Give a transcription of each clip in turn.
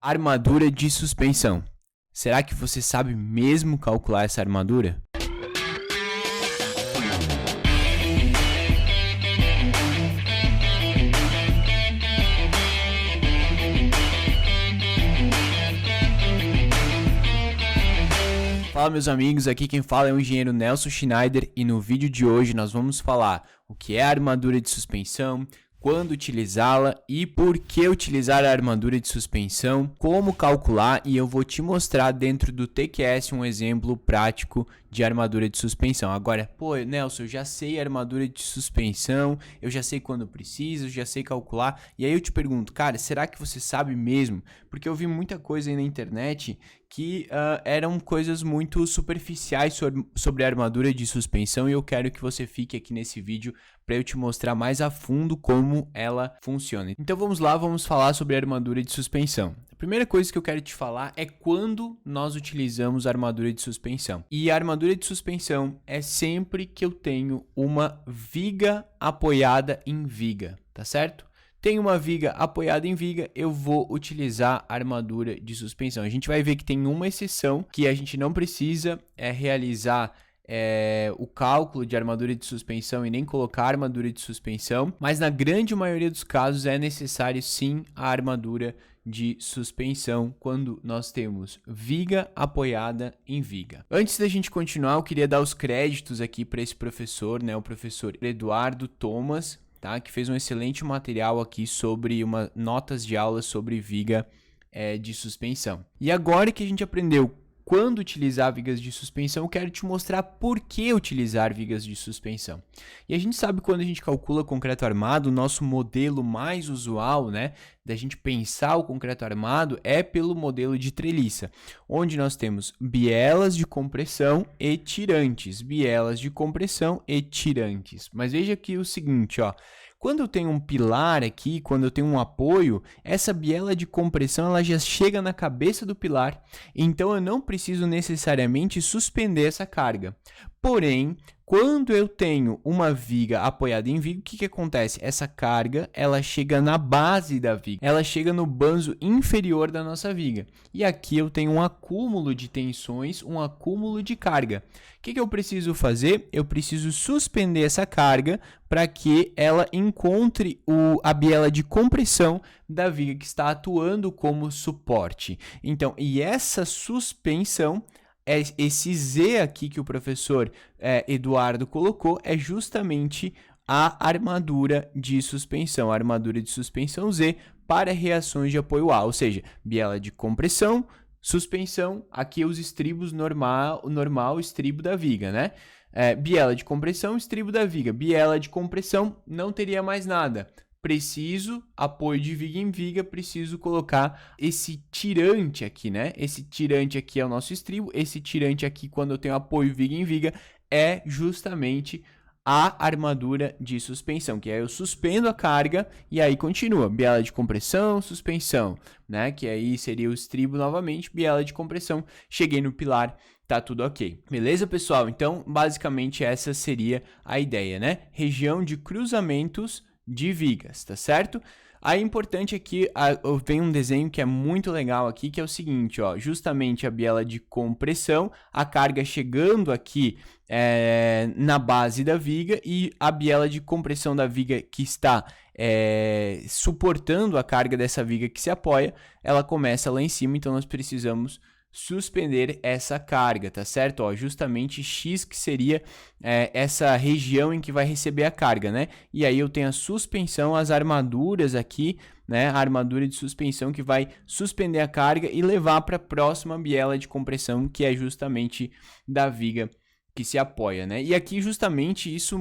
Armadura de suspensão. Será que você sabe mesmo calcular essa armadura? Fala meus amigos, aqui quem fala é o engenheiro Nelson Schneider e no vídeo de hoje nós vamos falar o que é a armadura de suspensão, quando utilizá-la e por que utilizar a armadura de suspensão, como calcular, e eu vou te mostrar dentro do TQS um exemplo prático de armadura de suspensão. Agora, Nelson, eu já sei a armadura de suspensão, eu já sei quando preciso, eu já sei calcular, e aí eu te pergunto, cara, será que você sabe mesmo? Porque eu vi muita coisa aí na internet que eram coisas muito superficiais sobre a armadura de suspensão, e eu quero que você fique aqui nesse vídeo para eu te mostrar mais a fundo como ela funciona. Então vamos lá, vamos falar sobre a armadura de suspensão. A primeira coisa que eu quero te falar é quando nós utilizamos a armadura de suspensão. E a armadura de suspensão é sempre que eu tenho uma viga apoiada em viga, tá certo? Tem uma viga apoiada em viga, eu vou utilizar a armadura de suspensão. A gente vai ver que tem uma exceção que a gente não precisa realizar o cálculo de armadura de suspensão e nem colocar armadura de suspensão, mas na grande maioria dos casos é necessário sim a armadura de suspensão quando nós temos viga apoiada em viga. Antes da gente continuar, eu queria dar os créditos aqui para esse professor, o professor Eduardo Thomas, tá? Que fez um excelente material aqui sobre notas de aula sobre viga de suspensão. E agora que a gente aprendeu quando utilizar vigas de suspensão, eu quero te mostrar por que utilizar vigas de suspensão. E a gente sabe quando a gente calcula concreto armado, o nosso modelo mais usual, da gente pensar o concreto armado é pelo modelo de treliça, onde nós temos bielas de compressão e tirantes, bielas de compressão e tirantes. Mas veja aqui o seguinte, quando eu tenho um pilar aqui, quando eu tenho um apoio, essa biela de compressão ela já chega na cabeça do pilar, então eu não preciso necessariamente suspender essa carga. Porém, quando eu tenho uma viga apoiada em viga, o que acontece? Essa carga ela chega na base da viga, ela chega no banzo inferior da nossa viga. E aqui eu tenho um acúmulo de tensões, um acúmulo de carga. O que eu preciso fazer? Eu preciso suspender essa carga para que ela encontre a biela de compressão da viga que está atuando como suporte. Então, e essa suspensão, esse Z aqui que o professor Eduardo colocou, é justamente a armadura de suspensão, a armadura de suspensão Z para reações de apoio A, ou seja, biela de compressão, suspensão, aqui os estribos normal estribo da viga, biela de compressão, estribo da viga, biela de compressão, não teria mais nada. Preciso, apoio de viga em viga, preciso colocar esse tirante aqui, Esse tirante aqui é o nosso estribo, esse tirante aqui, quando eu tenho apoio viga em viga, é justamente a armadura de suspensão, que aí eu suspendo a carga e aí continua, biela de compressão, suspensão, Que aí seria o estribo novamente, biela de compressão, cheguei no pilar, tá tudo ok. Beleza, pessoal? Então, basicamente essa seria a ideia, Região de cruzamentos de vigas, tá certo? Aí importante aqui, vem um desenho que é muito legal aqui, que é o seguinte, justamente a biela de compressão, a carga chegando aqui na base da viga e a biela de compressão da viga que está suportando a carga dessa viga que se apoia, ela começa lá em cima, então nós precisamos suspender essa carga, tá certo? Justamente X que seria essa região em que vai receber a carga, E aí eu tenho a suspensão, as armaduras aqui, A armadura de suspensão que vai suspender a carga e levar para a próxima biela de compressão, que é justamente da viga que se apoia, E aqui justamente isso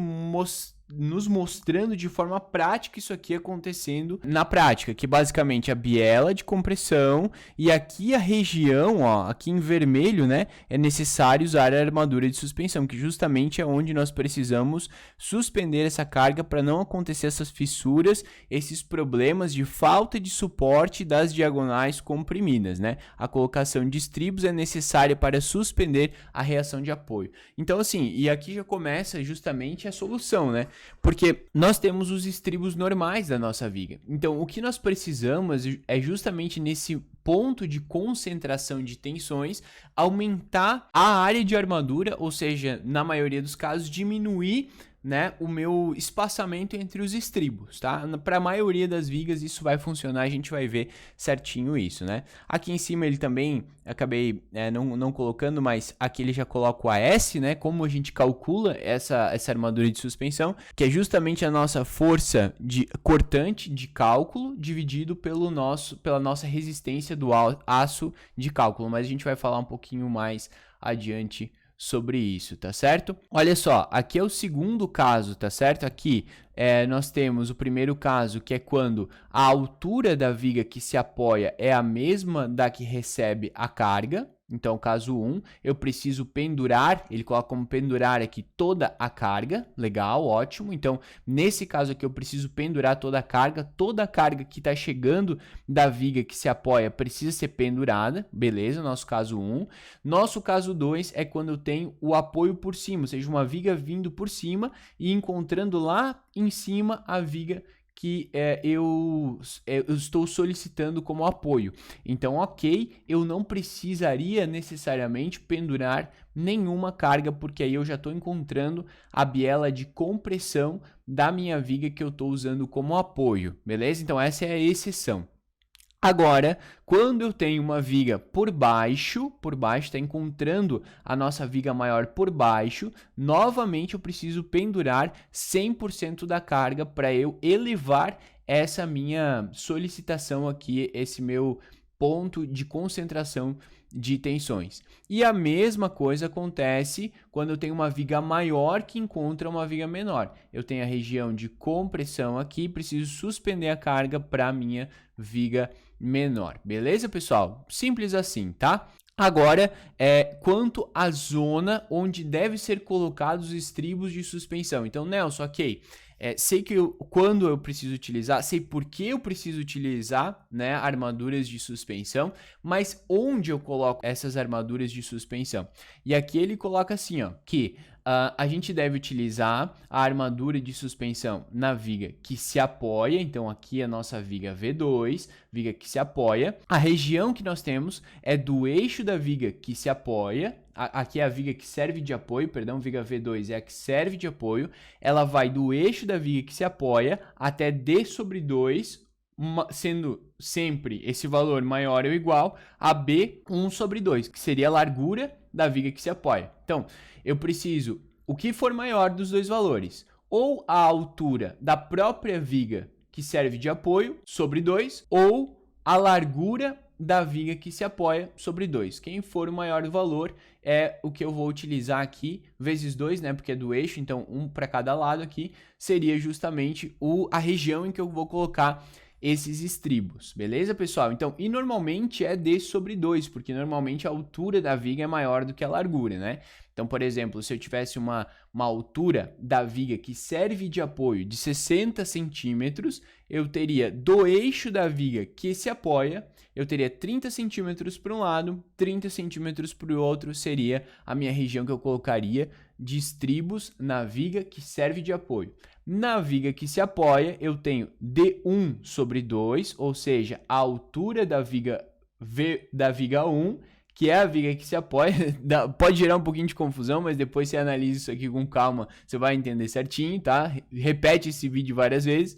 nos mostrando de forma prática isso aqui acontecendo na prática, que basicamente a biela de compressão e aqui a região, aqui em vermelho, é necessário usar a armadura de suspensão, que justamente é onde nós precisamos suspender essa carga para não acontecer essas fissuras, esses problemas de falta de suporte das diagonais comprimidas, A colocação de estribos é necessária para suspender a reação de apoio. Então assim, e aqui já começa justamente a solução, Porque nós temos os estribos normais da nossa viga. Então, o que nós precisamos é justamente nesse ponto de concentração de tensões, aumentar a área de armadura, ou seja, na maioria dos casos, diminuir, né, o meu espaçamento entre os estribos, tá? Para a maioria das vigas isso vai funcionar, a gente vai ver certinho isso, né? Aqui em cima ele também, acabei não colocando, mas aqui ele já coloca o AS, né? Como a gente calcula essa armadura de suspensão, que é justamente a nossa força cortante de cálculo dividido pela nossa resistência do aço de cálculo, mas a gente vai falar um pouquinho mais adiante sobre isso, tá certo? Olha só, aqui é o segundo caso, tá certo? Aqui nós temos o primeiro caso, que é quando a altura da viga que se apoia é a mesma da que recebe a carga. Então, caso 1, eu preciso pendurar, ele coloca como pendurar aqui toda a carga, legal, ótimo. Então, nesse caso aqui, eu preciso pendurar toda a carga que está chegando da viga que se apoia precisa ser pendurada, beleza, nosso caso 1. Nosso caso 2 é quando eu tenho o apoio por cima, ou seja, uma viga vindo por cima e encontrando lá em cima a viga que eu estou solicitando como apoio. Então, ok, eu não precisaria necessariamente pendurar nenhuma carga, porque aí eu já estou encontrando a biela de compressão da minha viga que eu estou usando como apoio, beleza? Então, essa é a exceção. Agora, quando eu tenho uma viga por baixo, está encontrando a nossa viga maior por baixo, novamente eu preciso pendurar 100% da carga para eu elevar essa minha solicitação aqui, esse meu ponto de concentração de tensões. E a mesma coisa acontece quando eu tenho uma viga maior que encontra uma viga menor. Eu tenho a região de compressão aqui, preciso suspender a carga para a minha viga menor. Beleza, pessoal? Simples assim, tá? Agora, quanto à zona onde deve ser colocados os estribos de suspensão. Então, Nelson, ok, sei quando eu preciso utilizar, sei por que eu preciso utilizar, né, armaduras de suspensão, mas onde eu coloco essas armaduras de suspensão? E aqui ele coloca assim, ó, que a gente deve utilizar a armadura de suspensão na viga que se apoia, então aqui é a nossa viga V2, viga que se apoia. A região que nós temos é do eixo da viga que se apoia, aqui é a viga que serve de apoio, perdão, viga V2 é a que serve de apoio, ela vai do eixo da viga que se apoia até D sobre 2, sendo sempre esse valor maior ou igual a B1 sobre 2, que seria a largura da viga que se apoia. Então, eu preciso, o que for maior dos dois valores, ou a altura da própria viga que serve de apoio sobre 2, ou a largura da viga que se apoia sobre 2. Quem for o maior valor é o que eu vou utilizar aqui, vezes 2, né, porque é do eixo, então um para cada lado aqui, seria justamente a região em que eu vou colocar esses estribos, beleza, pessoal? Então, e normalmente é D sobre 2, porque normalmente a altura da viga é maior do que a largura, né? Então, por exemplo, se eu tivesse uma altura da viga que serve de apoio de 60 centímetros, eu teria do eixo da viga que se apoia, eu teria 30 centímetros para um lado, 30 centímetros para o outro, seria a minha região que eu colocaria de estribos na viga que serve de apoio. Na viga que se apoia, eu tenho D1 sobre 2, ou seja, a altura da viga 1, que é a viga que se apoia. Pode gerar um pouquinho de confusão, mas depois você analisa isso aqui com calma, você vai entender certinho, tá? Repete esse vídeo várias vezes.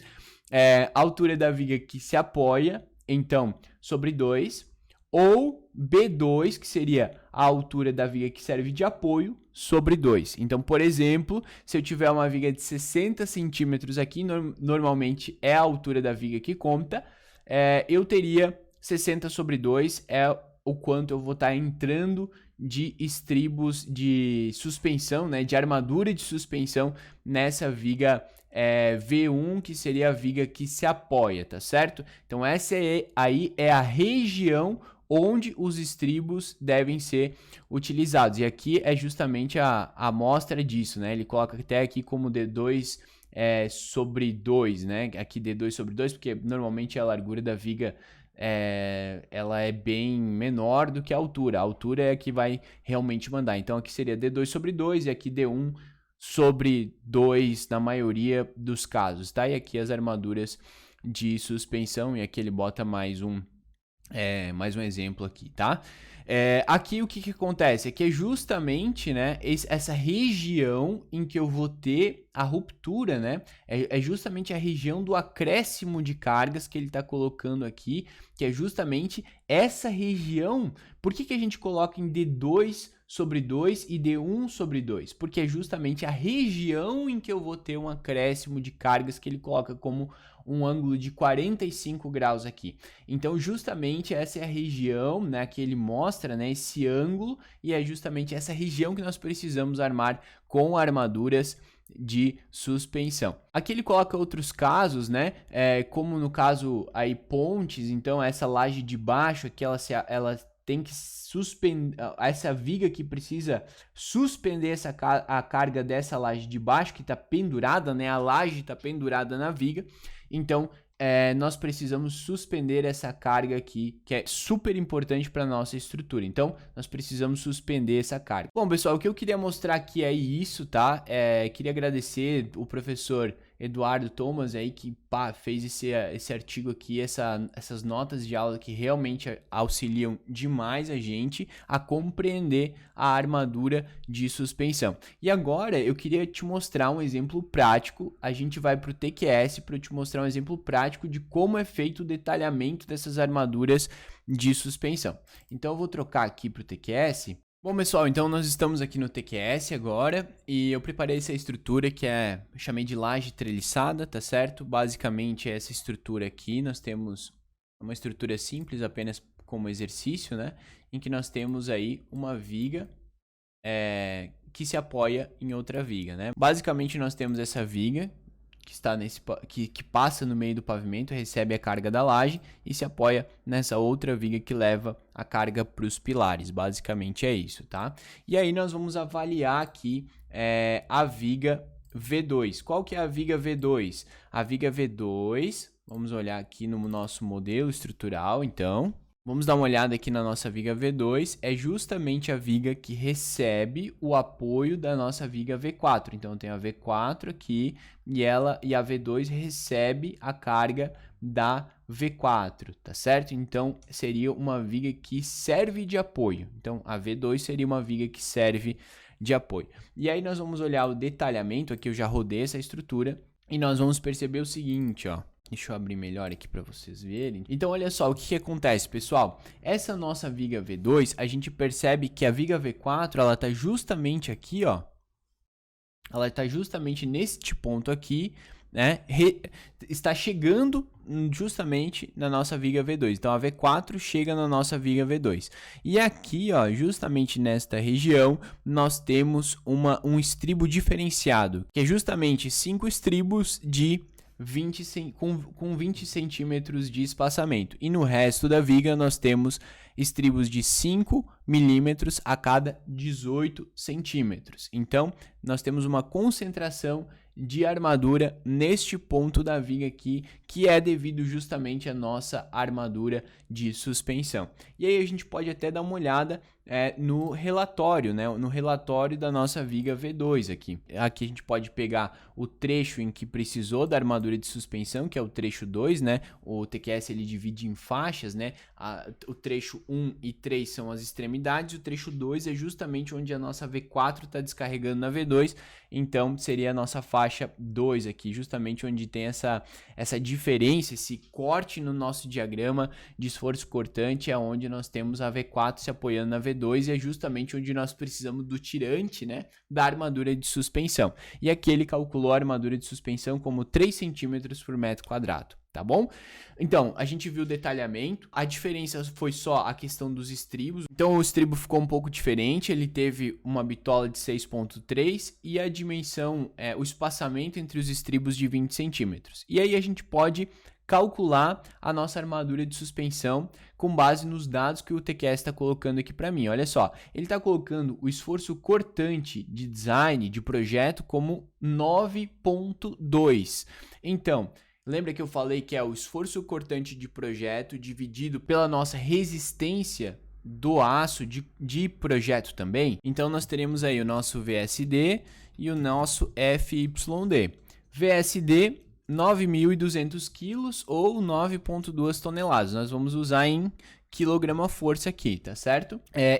A altura da viga que se apoia, então, sobre 2, ou B2, que seria a altura da viga que serve de apoio, sobre 2. Então, por exemplo, se eu tiver uma viga de 60 centímetros aqui, normalmente é a altura da viga que conta, eu teria 60 sobre 2, é o quanto eu vou estar entrando de estribos de suspensão, né, de armadura de suspensão nessa viga V1, que seria a viga que se apoia, tá certo? Então, essa aí é a região onde os estribos devem ser utilizados. E aqui é justamente a amostra disso, né? Ele coloca até aqui como D2 sobre 2, né? Aqui D2 sobre 2, porque normalmente a largura da viga ela é bem menor do que a altura. A altura é a que vai realmente mandar. Então aqui seria D2 sobre 2 e aqui D1 sobre 2 na maioria dos casos, tá? E aqui as armaduras de suspensão, e aqui ele bota mais um exemplo aqui, tá? Aqui o que acontece? Aqui é justamente, né, essa região em que eu vou ter a ruptura, né? É justamente a região do acréscimo de cargas que ele está colocando aqui, que é justamente essa região. Por que a gente coloca em D2 sobre 2 e D1 sobre 2? Porque é justamente a região em que eu vou ter um acréscimo de cargas que ele coloca como um ângulo de 45 graus aqui. Então, justamente essa é a região, né, que ele mostra, né, esse ângulo, e é justamente essa região que nós precisamos armar com armaduras de suspensão. Aqui ele coloca outros casos, né, como no caso aí pontes. Então essa laje de baixo aqui, ela tem que suspender, essa viga que precisa suspender a carga dessa laje de baixo que está pendurada, né, a laje está pendurada na viga. Então, nós precisamos suspender essa carga aqui, que é super importante para a nossa estrutura. Então, nós precisamos suspender essa carga. Bom, pessoal, o que eu queria mostrar aqui é isso, tá? Queria agradecer o professor Eduardo Thomas aí, que fez esse artigo aqui, essas notas de aula que realmente auxiliam demais a gente a compreender a armadura de suspensão. E agora eu queria te mostrar um exemplo prático. A gente vai para o TQS para eu te mostrar um exemplo prático de como é feito o detalhamento dessas armaduras de suspensão. Então eu vou trocar aqui para o TQS. Bom, pessoal, então nós estamos aqui no TQS agora e eu preparei essa estrutura que eu chamei de laje treliçada, tá certo? Basicamente essa estrutura aqui, nós temos uma estrutura simples apenas como exercício, né? Em que nós temos aí uma viga que se apoia em outra viga, né? Basicamente nós temos essa viga que está que passa no meio do pavimento, recebe a carga da laje e se apoia nessa outra viga que leva a carga para os pilares. Basicamente é isso, tá? E aí nós vamos avaliar aqui a viga V2. Qual que é a viga V2? A viga V2, vamos olhar aqui no nosso modelo estrutural, então. Vamos dar uma olhada aqui na nossa viga V2, é justamente a viga que recebe o apoio da nossa viga V4. Então, eu tenho a V4 aqui e a V2 recebe a carga da V4, tá certo? Então, seria uma viga que serve de apoio. Então, a V2 seria uma viga que serve de apoio. E aí, nós vamos olhar o detalhamento, aqui eu já rodei essa estrutura, e nós vamos perceber o seguinte, ó. Deixa eu abrir melhor aqui para vocês verem. Então, olha só, o que acontece, pessoal? Essa nossa viga V2, a gente percebe que a viga V4, ela tá justamente aqui, ó. Ela tá justamente neste ponto aqui, né? Está chegando justamente na nossa viga V2. Então, a V4 chega na nossa viga V2. E aqui, ó, justamente nesta região, nós temos um estribo diferenciado, que é justamente 5 estribos com 20 centímetros de espaçamento. E no resto da viga nós temos estribos de 5 milímetros a cada 18 centímetros. Então, nós temos uma concentração de armadura neste ponto da viga aqui, que é devido justamente à nossa armadura de suspensão. E aí a gente pode até dar uma olhada no relatório, né? No relatório da nossa viga V2 aqui. Aqui a gente pode pegar o trecho em que precisou da armadura de suspensão, que é o trecho 2, né? O TQS ele divide em faixas, né? O trecho 1 e 3 são as extremidades, o trecho 2 é justamente onde a nossa V4 está descarregando na V2, então seria a nossa faixa 2 aqui, justamente onde tem essa diferença, esse corte no nosso diagrama de esforço cortante, é onde nós temos a V4 se apoiando na V2 e é justamente onde nós precisamos do tirante, né, da armadura de suspensão. E aqui ele calculou a armadura de suspensão como 3 centímetros por metro quadrado. Tá bom? Então, a gente viu o detalhamento, a diferença foi só a questão dos estribos. Então, o estribo ficou um pouco diferente, ele teve uma bitola de 6,3 e a dimensão, o espaçamento entre os estribos de 20 centímetros. E aí a gente pode calcular a nossa armadura de suspensão com base nos dados que o TQS está colocando aqui para mim. Olha só, ele está colocando o esforço cortante de design, de projeto, como 9,2. Então, lembra que eu falei que é o esforço cortante de projeto dividido pela nossa resistência do aço de projeto também, então nós teremos aí o nosso VSD e o nosso FYD. VSD, 9.200 quilos ou 9,2 toneladas. Nós vamos usar em quilograma-força aqui, tá certo?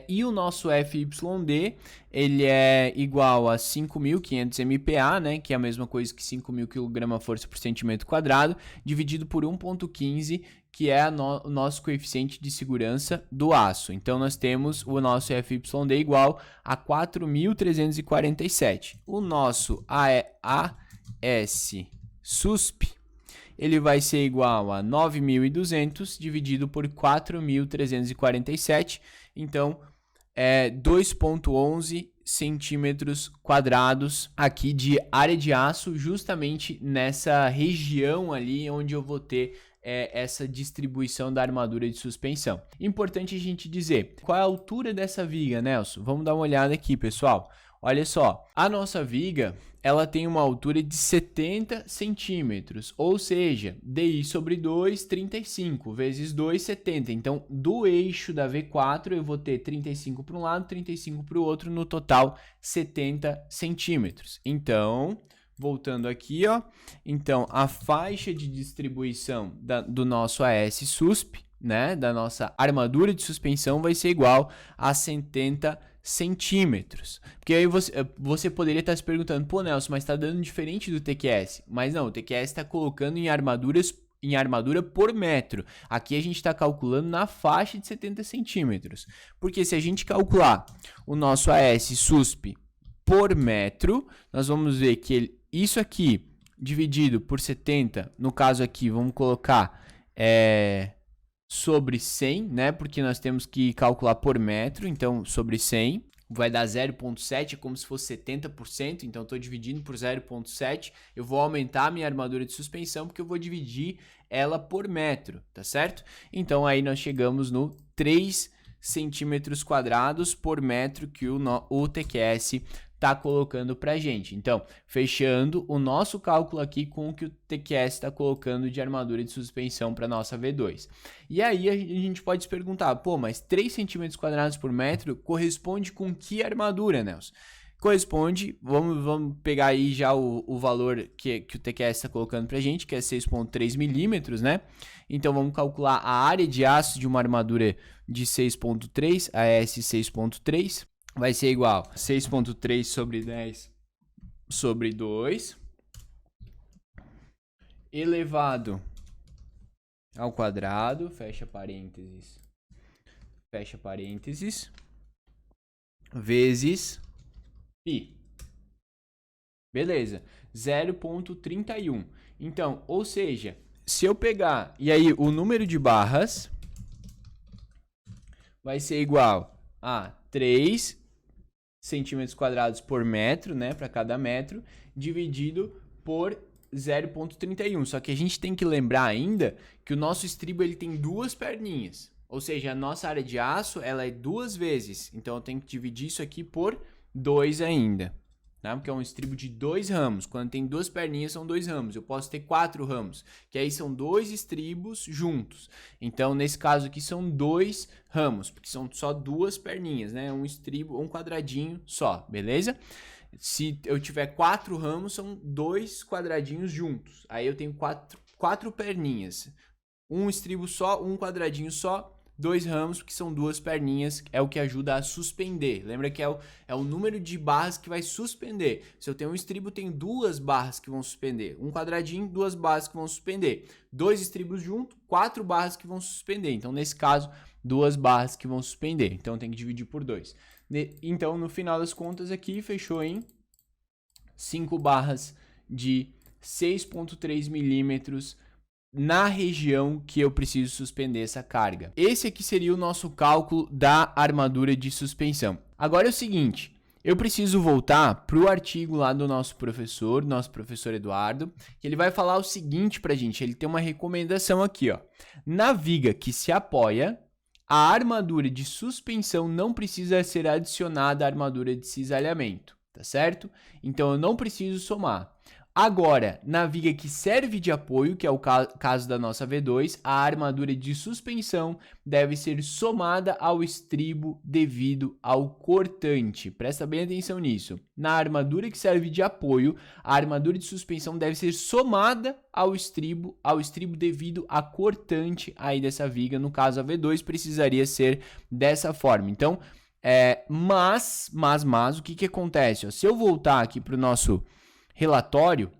E o nosso FYD, ele é igual a 5.500 MPa, né? Que é a mesma coisa que 5.000 kg/força por centímetro quadrado, dividido por 1,15, que é o nosso coeficiente de segurança do aço. Então, nós temos o nosso FYD igual a 4.347. O nosso AS SUSP, ele vai ser igual a 9.200 dividido por 4.347. Então, 2,11 centímetros quadrados aqui de área de aço, justamente nessa região ali onde eu vou ter essa distribuição da armadura de suspensão. Importante a gente dizer, qual é a altura dessa viga, Nelson? Vamos dar uma olhada aqui, pessoal. Olha só, a nossa viga, ela tem uma altura de 70 centímetros, ou seja, DI sobre 2, 35, vezes 2, 70. Então, do eixo da V4, eu vou ter 35 para um lado, 35 para o outro, no total 70 centímetros. Então, voltando aqui, ó, então a faixa de distribuição do nosso AS SUSP, né, da nossa armadura de suspensão vai ser igual a 70 centímetros. Porque aí você poderia estar se perguntando, pô, Nelson, mas está dando diferente do TQS. Mas não, o TQS está colocando em armadura por metro. Aqui a gente está calculando na faixa de 70 centímetros. Porque se a gente calcular o nosso AS SUSP por metro, nós vamos ver que isso aqui dividido por 70, no caso aqui, vamos colocar sobre 100, né? Porque nós temos que calcular por metro, então sobre 100 vai dar 0,7, como se fosse 70%, então estou dividindo por 0,7, eu vou aumentar a minha armadura de suspensão porque eu vou dividir ela por metro, tá certo? Então aí nós chegamos no 3 centímetros quadrados por metro que o TQS está colocando para a gente. Então, fechando o nosso cálculo aqui com o que o TQS está colocando de armadura de suspensão para nossa V2. E aí a gente pode se perguntar, pô, mas 3 centímetros quadrados por metro corresponde com que armadura, Nelson? Corresponde, vamos pegar aí já o valor que o TQS está colocando para a gente, que é 6,3 milímetros, né? Então, vamos calcular a área de aço de uma armadura de 6,3, AS 6,3. Vai ser igual a 6,3 sobre 10 sobre 2 elevado ao quadrado, fecha parênteses, vezes π. Beleza, 0,31. Então, ou seja, se eu pegar, e aí o número de barras vai ser igual a 3 centímetros quadrados por metro, né, para cada metro, dividido por 0,31. Só que a gente tem que lembrar ainda que o nosso estribo ele tem duas perninhas, ou seja, a nossa área de aço ela é 2 vezes, então eu tenho que dividir isso aqui por 2 ainda, tá? Porque é um estribo de 2 ramos, quando tem 2 perninhas são 2 ramos, eu posso ter 4 ramos, que aí são 2 estribos juntos, então nesse caso aqui são 2 ramos, porque são só 2 perninhas, né? Um estribo, um quadradinho só, beleza? Se eu tiver 4 ramos, são 2 quadradinhos juntos, aí eu tenho 4 perninhas, um estribo só, um quadradinho só, 2 ramos, porque são 2 perninhas, é o que ajuda a suspender. Lembra que é o número de barras que vai suspender. Se eu tenho um estribo, tem 2 barras que vão suspender. Um quadradinho, 2 barras que vão suspender. 2 estribos juntos, 4 barras que vão suspender. Então, nesse caso, 2 barras que vão suspender. Então, tem que dividir por 2. Então, no final das contas aqui, fechou em 5 barras de 6,3 milímetros na região que eu preciso suspender essa carga. Esse aqui seria o nosso cálculo da armadura de suspensão. Agora é o seguinte, eu preciso voltar para o artigo lá do nosso professor Eduardo, que ele vai falar o seguinte para a gente, ele tem uma recomendação aqui, ó. Na viga que se apoia, a armadura de suspensão não precisa ser adicionada à armadura de cisalhamento, tá certo? Então eu não preciso somar. Agora, na viga que serve de apoio, que é o caso da nossa V2, a armadura de suspensão deve ser somada ao estribo devido ao cortante. Presta bem atenção nisso. Na armadura que serve de apoio, a armadura de suspensão deve ser somada ao estribo devido à cortante aí dessa viga. No caso, a V2 precisaria ser dessa forma. Então, mas, o que acontece? Ó, se eu voltar aqui para o nosso relatório,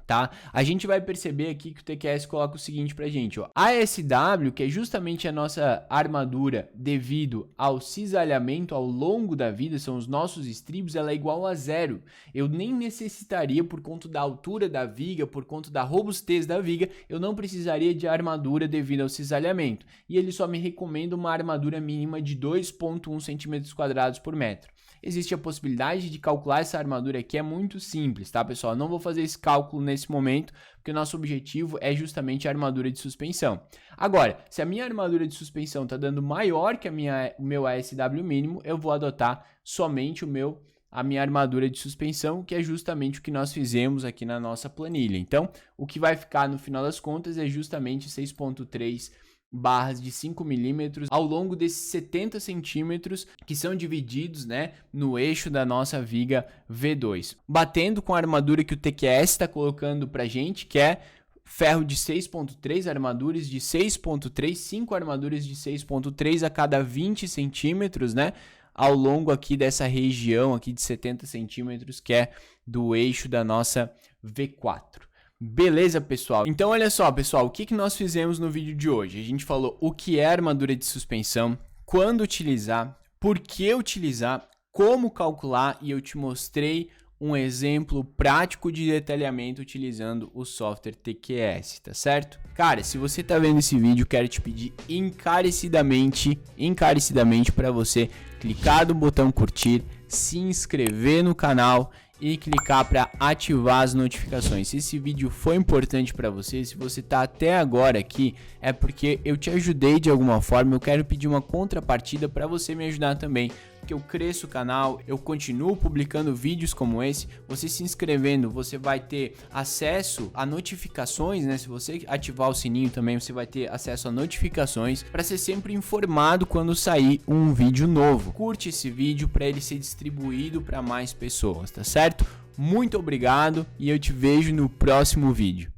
tá? A gente vai perceber aqui que o TQS coloca o seguinte pra gente, ó. A SW, que é justamente a nossa armadura devido ao cisalhamento ao longo da vida, são os nossos estribos, ela é igual a 0. Eu nem necessitaria, por conta da altura da viga, por conta da robustez da viga, eu não precisaria de armadura devido ao cisalhamento. E ele só me recomenda uma armadura mínima de 2,1 cm² por metro. Existe a possibilidade de calcular essa armadura aqui, é muito simples, tá, pessoal? Eu não vou fazer esse cálculo nesse momento, porque o nosso objetivo é justamente a armadura de suspensão. Agora, se a minha armadura de suspensão está dando maior que o meu ASW mínimo, eu vou adotar somente a minha armadura de suspensão, que é justamente o que nós fizemos aqui na nossa planilha. Então, o que vai ficar no final das contas é justamente 6,3 barras de 5 milímetros ao longo desses 70 centímetros que são divididos, né, no eixo da nossa viga V2, batendo com a armadura que o TQS está colocando pra gente, que é ferro de 6,3, armaduras de 6,3, 5 armaduras de 6,3 a cada 20 centímetros, né, ao longo aqui dessa região aqui de 70 centímetros, que é do eixo da nossa V4. Beleza, pessoal? Então, olha só, pessoal, o que nós fizemos no vídeo de hoje? A gente falou o que é armadura de suspensão, quando utilizar, por que utilizar, como calcular, e eu te mostrei um exemplo prático de detalhamento utilizando o software TQS, tá certo? Cara, se você tá vendo esse vídeo, quero te pedir encarecidamente para você clicar no botão curtir, se inscrever no canal e clicar para ativar as notificações. Se esse vídeo foi importante para você, se você tá até agora aqui, é porque eu te ajudei de alguma forma. Eu quero pedir uma contrapartida para você me ajudar também, porque eu cresço o canal, eu continuo publicando vídeos como esse. Você se inscrevendo, você vai ter acesso a notificações, né? Se você ativar o sininho também, você vai ter acesso a notificações para ser sempre informado quando sair um vídeo novo. Curte esse vídeo para ele ser distribuído para mais pessoas, tá certo? Muito obrigado e eu te vejo no próximo vídeo.